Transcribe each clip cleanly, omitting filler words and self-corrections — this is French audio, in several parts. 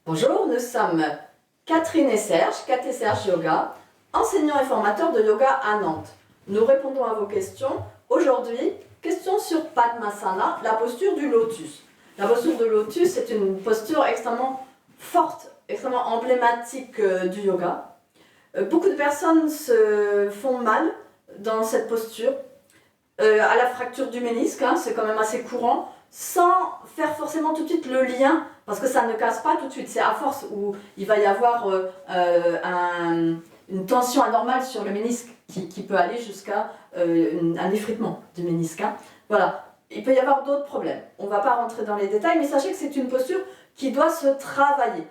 Bonjour, nous sommes Catherine et Serge, Cat et Serge Yoga, enseignants et formateurs de yoga à Nantes. Nous répondons à vos questions. Aujourd'hui, question sur Padmasana, la posture du lotus. La posture du lotus, c'est une posture extrêmement forte, extrêmement emblématique du yoga. Beaucoup de personnes se font mal dans cette posture, à la fracture du ménisque, c'est quand même assez courant, sans faire forcément tout de suite le lien, parce que ça ne casse pas tout de suite, c'est à force où il va y avoir une tension anormale sur le ménisque qui peut aller jusqu'à un effritement du ménisque. Voilà, il peut y avoir d'autres problèmes, on ne va pas rentrer dans les détails, mais sachez que c'est une posture qui doit se travailler.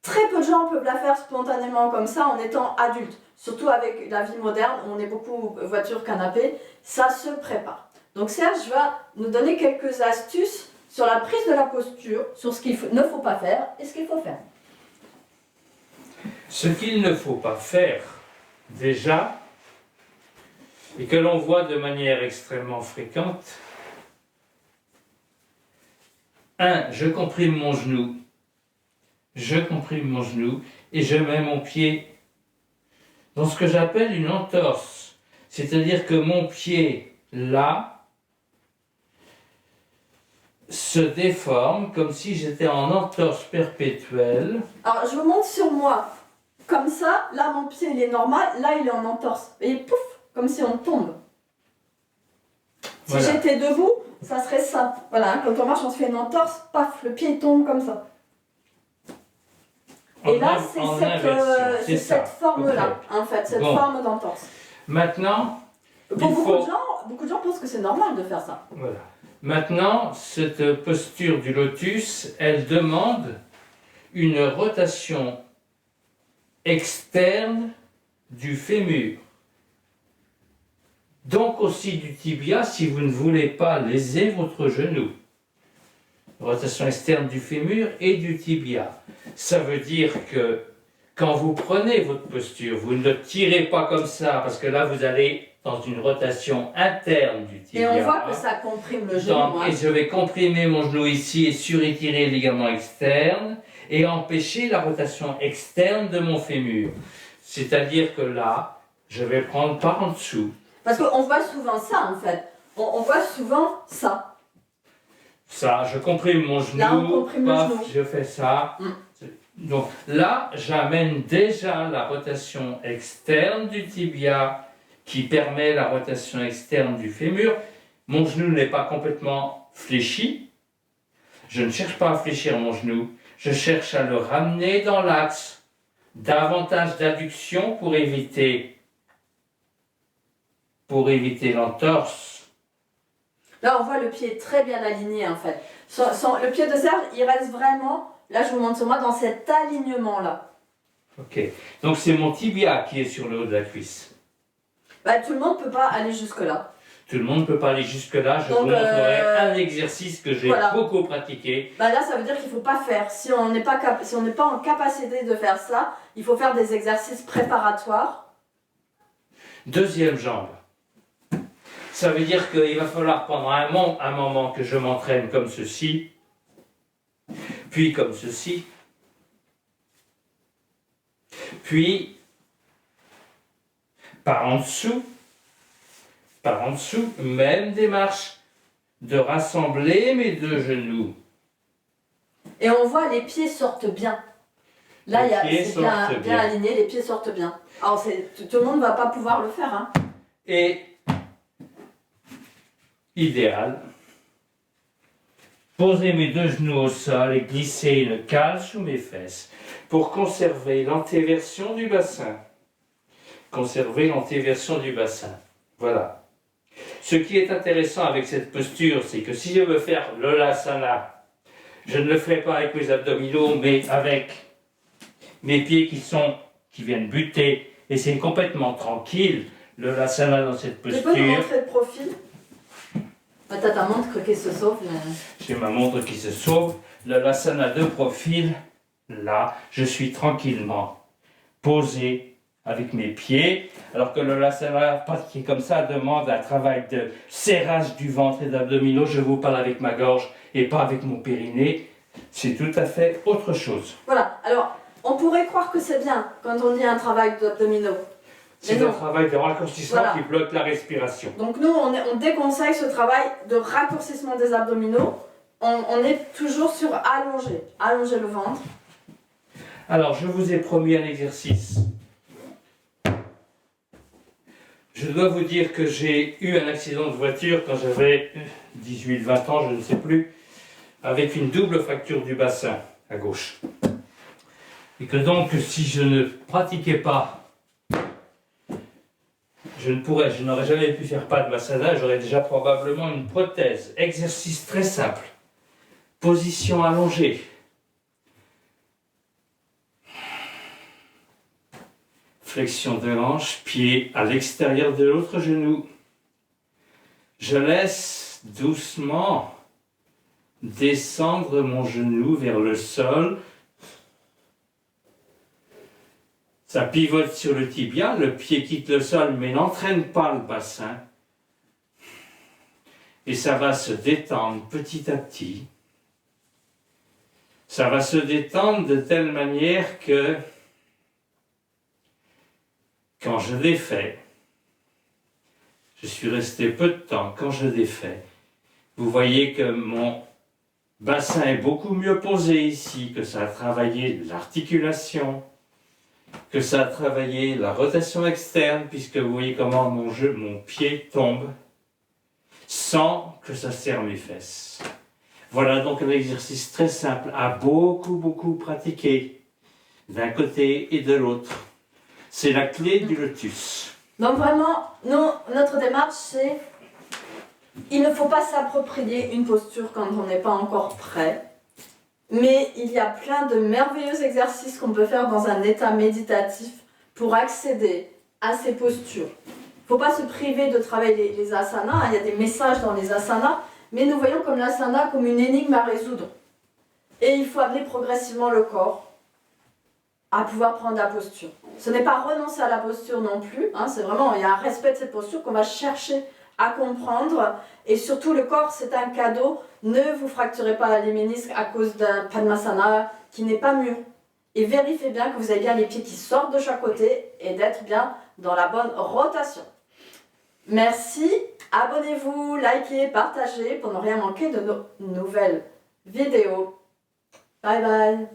Très peu de gens peuvent la faire spontanément comme ça en étant adulte, surtout avec la vie moderne, où on est beaucoup voiture, canapé, ça se prépare. Donc Serge va nous donner quelques astuces sur la prise de la posture, sur ce qu'il ne faut pas faire et ce qu'il faut faire. Ce qu'il ne faut pas faire, déjà, et que l'on voit de manière extrêmement fréquente, 1. Je comprime mon genou. Je comprime mon genou et je mets mon pied dans ce que j'appelle une entorse. C'est-à-dire que mon pied, là, se déforme comme si j'étais en entorse perpétuelle. Alors je vous montre sur moi, comme ça, là mon pied il est normal, là il est en entorse. Et pouf, comme si on tombe. Si Voilà. j'étais debout, ça serait ça. Voilà, quand on marche on se fait une entorse, paf, le pied il tombe comme ça. Et là, c'est cette forme-là, en fait, cette forme d'entorse. Maintenant, beaucoup de gens pensent que c'est normal de faire ça. Voilà. Maintenant, cette posture du lotus, elle demande une rotation externe du fémur. Donc aussi du tibia si vous ne voulez pas léser votre genou. Rotation externe du fémur et du tibia. Ça veut dire que quand vous prenez votre posture, vous ne tirez pas comme ça, parce que là vous allez dans une rotation interne du tibia. Et on voit que ça comprime le genou. Et je vais comprimer mon genou ici et surétirer les ligaments externes et empêcher la rotation externe de mon fémur. C'est-à-dire que là, je vais prendre par en dessous. Parce qu'on voit souvent ça en fait. On voit souvent ça. Ça, je comprime mon genou, là, on comprime paf, le genou. Je fais ça. Donc là, j'amène déjà la rotation externe du tibia qui permet la rotation externe du fémur. Mon genou n'est pas complètement fléchi. Je ne cherche pas à fléchir mon genou. Je cherche à le ramener dans l'axe. Davantage d'adduction pour éviter l'entorse. Là, on voit le pied très bien aligné en fait. Le pied de Serge, il reste vraiment, là je vous montre sur moi, dans cet alignement-là. Ok, donc c'est mon tibia qui est sur le haut de la cuisse. Tout le monde ne peut pas aller jusque-là. Tout le monde ne peut pas aller jusque-là. Je vous montrerai un exercice que j'ai beaucoup pratiqué. Là, ça veut dire qu'il ne faut pas faire. Si on n'est pas en capacité de faire ça, il faut faire des exercices préparatoires. Deuxième jambe. Ça veut dire qu'il va falloir pendant un moment que je m'entraîne comme ceci, puis comme ceci, puis par en dessous, même démarche de rassembler mes deux genoux. Et on voit les pieds sortent bien. Là, c'est bien aligné, les pieds sortent bien. Alors, tout le monde ne va pas pouvoir le faire. Et idéal, poser mes deux genoux au sol et glisser une cale sous mes fesses pour conserver l'antéversion du bassin. Voilà. Ce qui est intéressant avec cette posture, c'est que si je veux faire le Lasana, je ne le ferai pas avec mes abdominaux, mais avec mes pieds qui viennent buter, et c'est complètement tranquille, le Lasana dans cette posture. Tu peux nous montrer de profil? T'as ta montre qui se sauve. J'ai ma montre qui se sauve. Le Lasana de profil, là, je suis tranquillement posé avec mes pieds, alors que le Lasana pratiqué comme ça demande un travail de serrage du ventre et d'abdominaux. Je vous parle avec ma gorge et pas avec mon périnée. c'est tout à fait autre chose. Voilà, alors on pourrait croire que c'est bien quand on dit un travail d'abdominaux. C'est un travail de raccourcissement Voilà. qui bloque la respiration. Donc nous, on déconseille ce travail de raccourcissement des abdominaux. On est toujours sur allonger le ventre. Alors, je vous ai promis un exercice. Je dois vous dire que j'ai eu un accident de voiture quand j'avais 18-20 ans, je ne sais plus, avec une double fracture du bassin à gauche. Et que donc, si je ne pratiquais pas, je n'aurais jamais pu faire Padmasana, j'aurais déjà probablement une prothèse. Exercice très simple. Position allongée. Flexion de hanche, pied à l'extérieur de l'autre genou. Je laisse doucement descendre mon genou vers le sol. Ça pivote sur le tibia, le pied quitte le sol mais n'entraîne pas le bassin. Et ça va se détendre petit à petit. Ça va se détendre de telle manière que quand je défais, je suis resté peu de temps, quand je défais, vous voyez que mon bassin est beaucoup mieux posé ici, que ça a travaillé l'articulation, que ça a travaillé la rotation externe, puisque vous voyez comment mon pied tombe, sans que ça serre mes fesses. Voilà donc un exercice très simple à beaucoup pratiquer, d'un côté et de l'autre. C'est la clé du lotus. Donc vraiment, notre démarche, c'est il ne faut pas s'approprier une posture quand on n'est pas encore prêt. Mais il y a plein de merveilleux exercices qu'on peut faire dans un état méditatif pour accéder à ces postures. Il ne faut pas se priver de travailler les asanas, il y a des messages dans les asanas, mais nous voyons comme l'asana comme une énigme à résoudre. Et il faut amener progressivement le corps à pouvoir prendre la posture. Ce n'est pas renoncer à la posture non plus, c'est vraiment, il y a un respect de cette posture qu'on va chercher à comprendre, et surtout le corps c'est un cadeau, ne vous fracturez pas les ménisques à cause d'un Padmasana qui n'est pas mûr, et vérifiez bien que vous avez bien les pieds qui sortent de chaque côté et d'être bien dans la bonne rotation. Merci, abonnez-vous, likez, partagez pour ne rien manquer de nos nouvelles vidéos. Bye bye.